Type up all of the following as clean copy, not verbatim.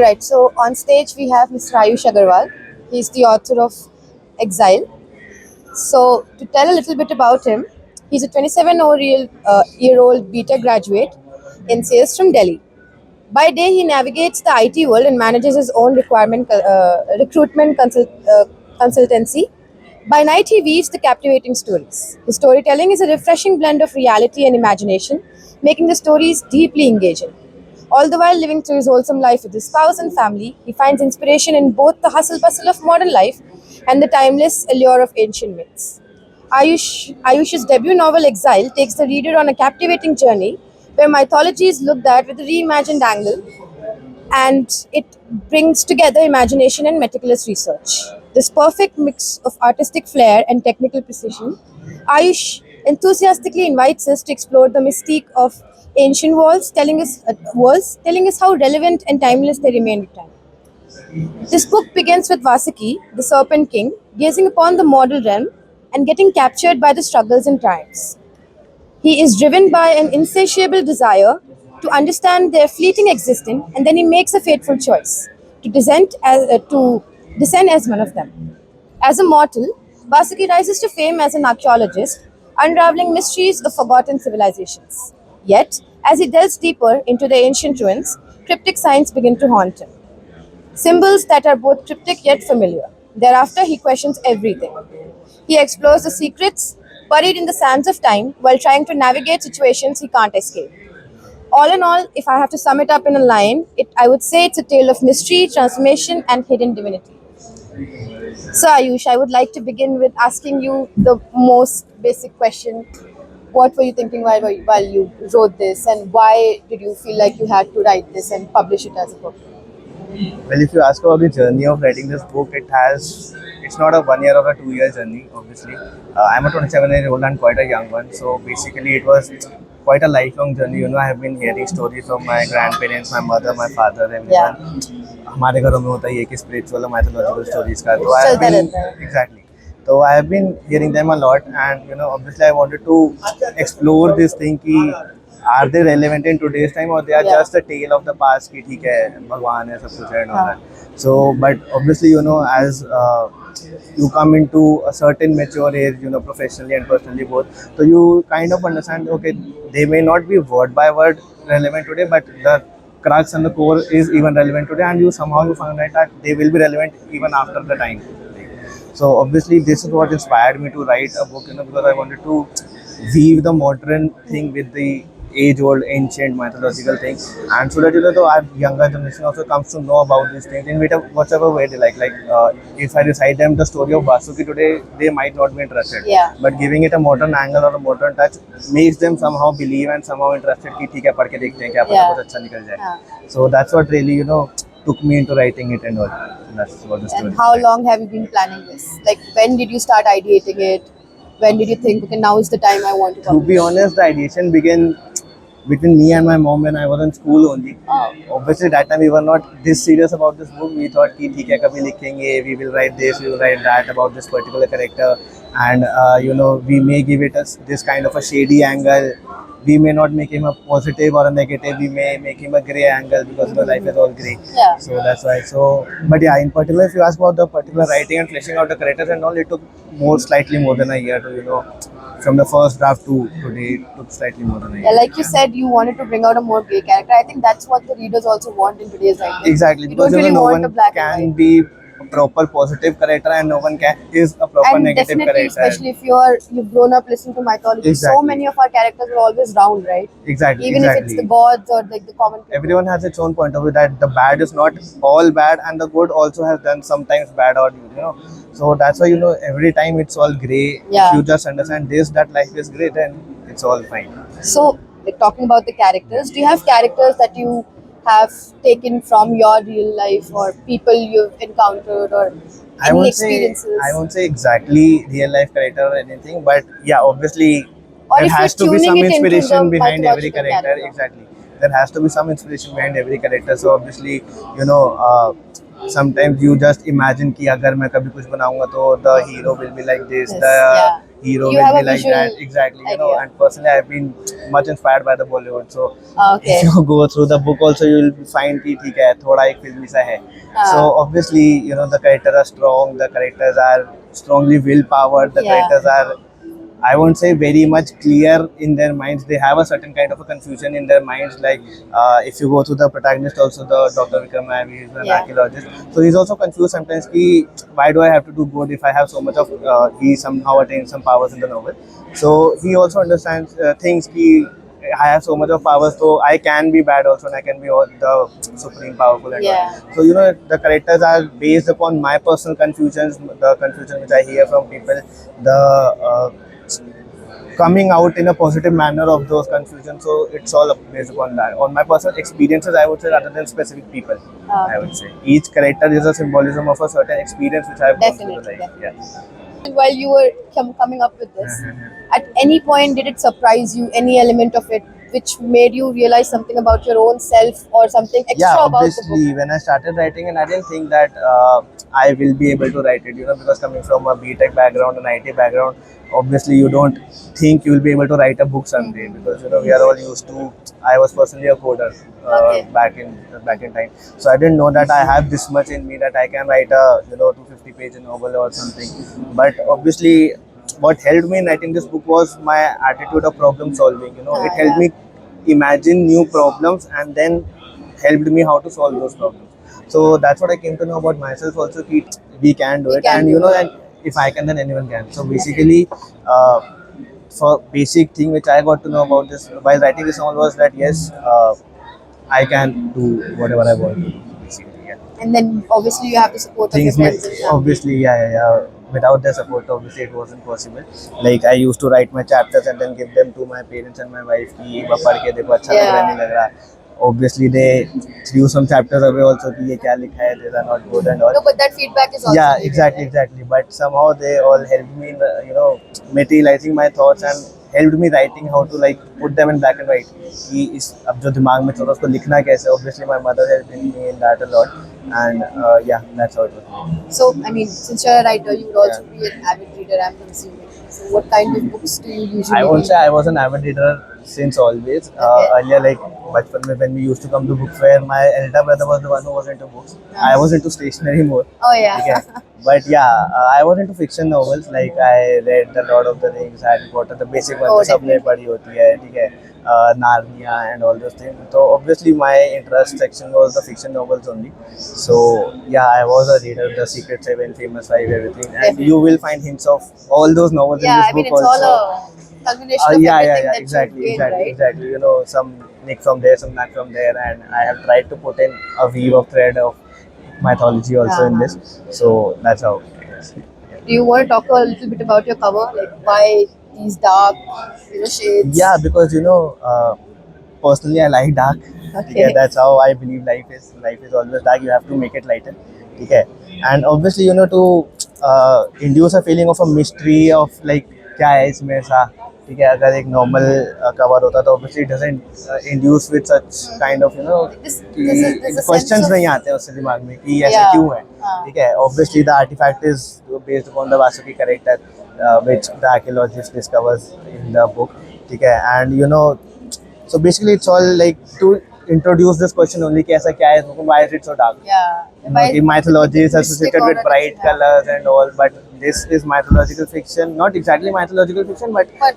Alright, so on stage we have Mr. Ayush Agarwal. He's the author of Exile. So, to tell a little bit about him, he's a 27-year-old BTech graduate in sales from Delhi. By day, he navigates the IT world and manages his own recruitment consultancy. By night, he weaves the captivating stories. His storytelling is a refreshing blend of reality and imagination, making the stories deeply engaging. All the while living through his wholesome life with his spouse and family, he finds inspiration in both the hustle bustle of modern life and the timeless allure of ancient myths. Ayush's debut novel Exile takes the reader on a captivating journey where mythology is looked at with a reimagined angle and it brings together imagination and meticulous research. This perfect mix of artistic flair and technical precision, Ayush enthusiastically invites us to explore the mystique of ancient worlds, telling us how relevant and timeless they remain with time. This book begins with Vasaki, the Serpent King, gazing upon the mortal realm and getting captured by the struggles and triumphs. He is driven by an insatiable desire to understand their fleeting existence, and then he makes a fateful choice to descend as one of them. As a mortal, Vasaki rises to fame as an archaeologist, unraveling mysteries of forgotten civilizations. Yet, as he delves deeper into the ancient ruins, cryptic signs begin to haunt him. Symbols that are both cryptic yet familiar. Thereafter, he questions everything. He explores the secrets buried in the sands of time while trying to navigate situations he can't escape. All in all, if I have to sum it up in a line, I would say it's a tale of mystery, transformation, and hidden divinity. So, Ayush, I would like to begin with asking you the most basic question. What were you thinking while you wrote this, and why did you feel like you had to write this and publish it as a book? Well, if you ask about the journey of writing this book, it's not a 1 year or a 2 year journey, obviously. I'm a 27-year-old and quite a young one. So basically, it was quite a lifelong journey. I have been hearing stories from my grandparents, my mother, my father, Yeah, everyone. हमारे घरों में होता ही है कि spiritual और mythological stories का तो I have चलता been रहता है. exactly so I have been hearing them a lot and obviously I wanted to explore this thing कि are they relevant in today's time or they are Yeah. just a tale of the past कि ठीक है भगवान है सब कुछ है and all हाँ. that. So but obviously as you come into a certain mature age, professionally and personally both, so you kind of understand, okay, they may not be word by word relevant today, but the crux and the core is even relevant today, and you find out that they will be relevant even after the time. So obviously this is what inspired me to write a book, because I wanted to weave the modern thing with the age-old ancient mythological thing, and so that the our younger generation also comes to know about these things in whatever way they like. Like if I recite them the story of Vasuki today, they might not be interested. Yeah. But giving it a modern angle or a modern touch makes them somehow believe and somehow interested कि ठीक है पढ़ के देखते हैं क्या पता Yeah. कुछ अच्छा निकल जाए. हाँ. So that's what really took me into writing it and all. That's what the story. And how long have you been planning this? Like, when did you start ideating it? When did you think, okay, now is the time I want to To publish? be honest, the ideation began between me and my mom when I was in school only. Oh. Obviously, that time we were not this serious about this book. We thought कि ठीक है कभी लिखेंगे, we will write this, we will write that about this particular character, and we may give it this kind of a shady angle. We may not make him a positive or a negative. We may make him a grey angle because the life is all grey. Yeah. So that's why. So, but yeah, in particular, if you ask about the particular writing and fleshing out the characters and all, it took slightly more than a year to from the first draft to today, it took slightly more than a Yeah, year. like you said, you wanted to bring out a more gay character. I think that's what the readers also want in today's writing. Exactly, You because don't really no want a one black and can white. be a proper positive character and no one is a proper And negative definitely, character. especially if you've grown up listening to mythology, so Exactly. many of our characters were always round, right? Exactly. Even if it's the gods or like the common people. Everyone has its own point of view that the bad is not all bad and the good also has done sometimes bad or so that's why every time it's all gray. Yeah. If you just understand that life is gray, then it's all fine. So, like, talking about the characters, do you have characters that you have taken from your real life or people you've encountered or I any won't experiences? won't say exactly real life character or anything, but yeah, obviously Or there if has you're to be tuning some it into inspiration the behind every mythological character. character. Exactly, there has to be some inspiration behind every character. So obviously, sometimes you just imagine कि अगर मैं कभी कुछ बनाऊंगा तो the hero will be like this, Yes, the yeah. hero You will have be a like visual that. Exactly, you know. idea. And personally, I've been much inspired by the Bollywood. So Okay. if you go through the book, also you will find कि ठीक है थोड़ा एक फिल्मी सा है. So obviously, you know, the characters are strong. The characters are strongly willpowered. The Yeah. characters are, I won't say very much clear in their minds. They have a certain kind of a confusion in their minds. Like if you go to the protagonist, also the Dr. Vikram Nair, he is an Yeah. archaeologist. So he's also confused sometimes. Ki, why do I have to do good if I have so much of? He somehow attains some powers in the novel. So he also understands things. Ki, I have so much of power, so I can be bad also, and I can be all the supreme powerful and Yeah. all. So you know, the characters are based upon my personal confusions, the confusion which I hear from people, the coming out in a positive manner of those confusions. So it's all based upon that. On my personal experiences, I would say, rather than specific people, I would say each character is a symbolism of a certain experience which I've gone through the Definitely, life. Yeah. While you were coming up with this, at any point did it surprise you, any element of it, which made you realize something about your own self or something extra Yeah, about the obviously, when I started writing, and I didn't think that I will be able to write it, you know, because coming from a BTech background and IT background, obviously, you don't think you will be able to write a book someday because, you know, we are all used to. I was personally a coder Okay. back in time, so I didn't know that I have this much in me that I can write a 250-page novel or something. But obviously, what helped me in writing this book was my attitude of problem solving. You know, it helped me imagine new problems and then helped me how to solve those problems. So that's what I came to know about myself also. Ki we can do We it, can and do you know, it. and if I can, then anyone can. So basically, for basic thing which I got to know about this while writing this novel was that yes, I can do whatever I want to do. Basically, yeah. And then obviously you have the support of your Things may, friends and family. obviously, yeah. Without their support, obviously, it wasn't possible. Like I used to write my chapters and then give them to my parents and my wife. कि एक बार पढ़ के देखो अच्छा लग रहा है नहीं लग रहा. Obviously, they threw some chapters away also. कि ये क्या लिखा है, these are not good and all. No, but that feedback is also Yeah, needed, exactly, right? exactly. But somehow they all helped me in materializing my thoughts and helped me writing how to like put them in black and white. कि इस अब जो दिमाग में चल रहा है उसको लिखना कैसे. Obviously, my mother helped me in that a lot, and yeah, that's how it was. So, I mean, since you're a writer, you would also be an avid reader, I'm assuming. So, what kind of books do you usually I won't read? say I was an avid reader since always. Okay. Earlier, like bachpan mein when we used to come to book fair, my elder brother was the one who was into books. I was into stationery more. Oh, yeah. Okay. But yeah, I was into fiction novels. Like I read The Lord of the Rings, Harry Potter, the basic ones. Oh, जो सबने पढ़ी होती है, ठीक है. Narnia and all those things. So obviously my interest section was the fiction novels only. So yeah, I was a reader of The Secret Seven, Famous Five, everything, and Definitely. you will find hints of all those novels Yeah, in I this mean, book it's all also. a culmination of Yeah, everything that exactly, you've gained, right? exactly. You know, some nick from there, some knack from there, and I have tried to put in a weave of thread of mythology also in this. So that's how. Do you want to talk a little bit about your cover? Like, why these dark, shades? Yeah, because personally I like dark. Okay. Okay, that's how I believe life is. Life is always dark. You have to make it lighter. Okay, and obviously to induce a feeling of a mystery of like क्या है इसमें ऐसा. ठीक है, अगर एक normal cover होता तो obviously it doesn't induce with such kind of This- कि there's a questions sense of- नहीं आते उससे दिमाग में कि ऐसा Yeah. क्यों है. हाँ. ठीक है, obviously the artifact is based upon the Vasuki character which the archaeologist discovers in the book. ठीक है, and so basically it's all like to introduce this question only कि ऐसा क्या है, why is it so dark. Yeah. The mythology is associated with Mystic bright order, colors and all, but this is mythological fiction. Not exactly mythological fiction, but But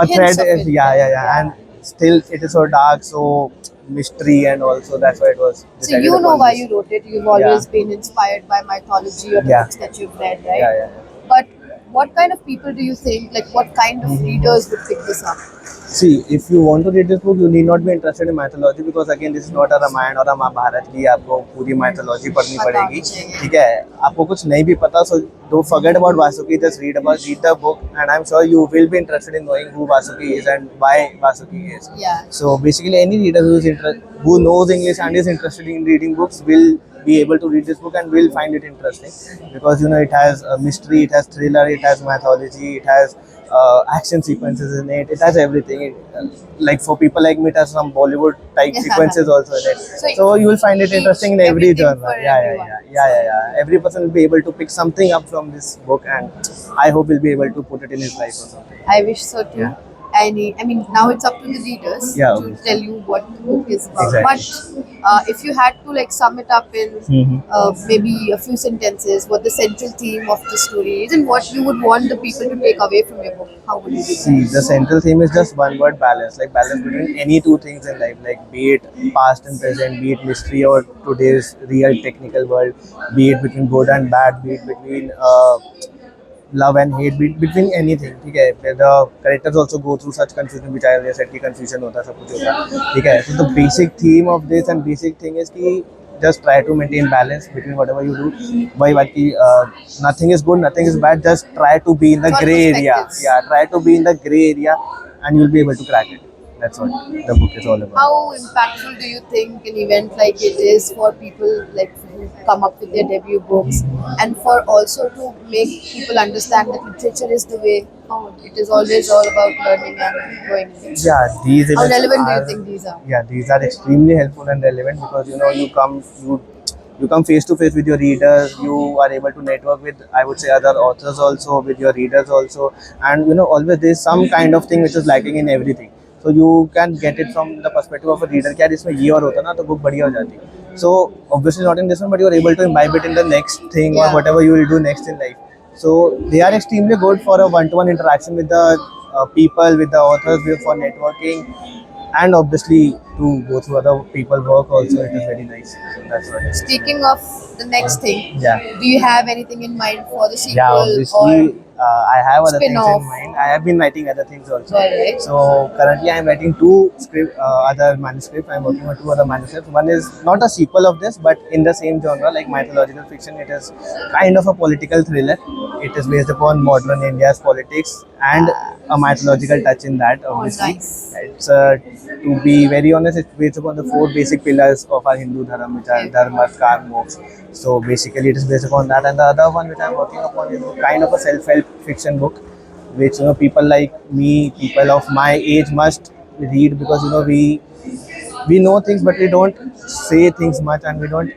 a hints thread of is it. yeah, and still it is so dark, so mystery, and also that's why it was. So decided you know upon why this. you wrote it. You've always Yeah. been inspired by mythology or the Yeah. books that you've read, right? Yeah. But what kind of people do you think, like what kind of readers would pick this up? See, if you want to read this book, you need not be interested in mythology because again, this is not a Ramayana or a Mahabharata की आपको पूरी mythology पढ़नी पता पड़ेगी. चाहिए. ठीक है, आपको कुछ नहीं भी पता, so don't forget about Vasuki. Just read the book, and I'm sure you will be interested in knowing who Vasuki is and why Vasuki is. Yeah. So basically, any reader who knows English and is interested in reading books will be able to read this book and will find it interesting, because you know it has a mystery, it has thriller, it has mythology, it has action sequences in it. It has everything. Like for people like me, it has some Bollywood type sequences also in it. So So you will find it each- interesting in every everything genre. for Yeah, yeah, everyone. yeah. Every person will be able to pick something up from this book, and I hope he'll be able to put it in his life or something. I wish so too. Yeah. I mean, now it's up to the readers Yeah, to obviously. tell you what the book is about. Exactly. But if you had to like sum it up in Mhm. maybe a few sentences, what the central theme of the story is, and what you would want the people to take away from your book, how would you do See, that? the central theme is just one word: balance. Like balance between any two things in life, like be it past and present, be it mystery or today's real technical world, be it between good and bad, be it between love and hate, be it between anything. ठीक है, the characters also go through such confusion, which I already said कि confusion होता है, सब कुछ होता है, ठीक है. So the basic theme of this and basic thing is कि just try to maintain balance between whatever you do. Why बाकी nothing is good, nothing is bad. Just try to be in the It's all gray area. perspectives. Yeah, try to be in the gray area, and you'll be able to crack it. That's what the book is all about. How impactful do you think an event like it is for people like who come up with their debut books, and for also to make people understand that literature is the way forward? It is always all about learning and growing. Yeah, these How events relevant do are, you think these are? yeah, these are extremely helpful and relevant, because you know you come face to face with your readers. You are able to network with, I would say, other authors also, with your readers also, and you know always there's some kind of thing which is lacking in everything. So you can get it from the perspective of a reader. क्या इसमें ये और होता ना तो book बढ़िया हो जाती. So obviously not in this one, but you are able to imbibe it in the next thing or Yeah. whatever you will do next in life. So they are extremely good for a one-to-one interaction with the people, with the authors, for networking, and obviously to go through other people's work also. It is very nice. So that's what it is. Speaking of the next thing, Yeah. do you have anything in mind for the sequel? Yeah, obviously, I have other things spin-off? in mind. I have been writing other things also. Alright. So currently, I am writing two other manuscripts. I am working on two other manuscripts. One is not a sequel of this, but in the same genre, like mythological fiction. It is kind of a political thriller. It is based upon modern India's politics and a mythological touch in that. Obviously, nice. it's to be very honest, it's based upon the four basic pillars of our Hindu dharma, which are dharma, karma, moksha. So basically, it is based upon that. And the other one which I'm working upon is kind of a self-help fiction book, which you know people like me, people of my age must read, because you know we know things, but we don't say things much, and we don't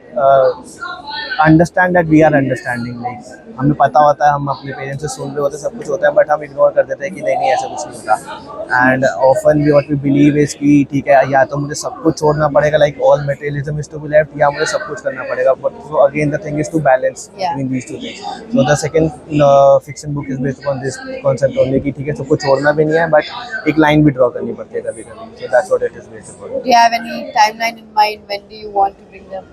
understand that we are understanding. Like हमें पता होता है, हम अपने parents से सुन रहे होते हैं, सब कुछ होता है, बट हम इग्नोर कर देते हैं कि नहीं नहीं ऐसा कुछ नहीं होता. And often we what we believe is कि ठीक है, या तो मुझे सब कुछ छोड़ना पड़ेगा, like all materialism is to be left, या मुझे सब कुछ करना पड़ेगा. But so again the thing is to balance Yeah. Between these two things. So the second fiction book is based upon this concept only कि ठीक है, सबको छोड़ना भी नहीं है, बट एक लाइन भी ड्रॉ करनी पड़ती है कभी कभी. So that's what it is based upon. Do you have any timeline in mind? When do you want to bring them?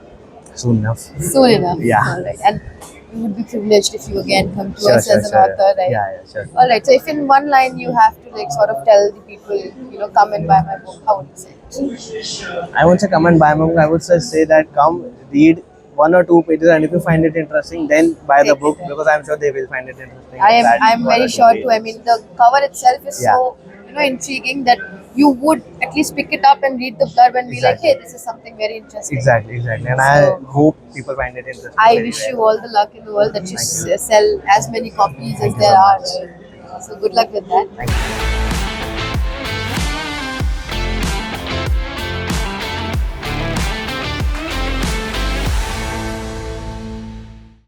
Soon enough. Soon enough. Yeah. All right. And we would be privileged if you again come to Sure, us sure, as an sure. author, right? Yeah, sure. All right. So if in one line you have to like sort of tell the people, you know, come and buy my book, how would you say it? I won't say come and buy my book. I would say that come read one or two pages, and if you find it interesting, then buy the Take book, it. because I'm sure they will find it interesting. I am very sure too. I mean, the cover itself is Yeah. so intriguing that you would at least pick it up and read the blurb and be like, Exactly. hey, this is something very interesting. Exactly. And So- I hope people find it interesting. I very wish well. you all the luck in the world that you Thank sell as many copies Thank as you there so are. much. So good luck with that. Thank you.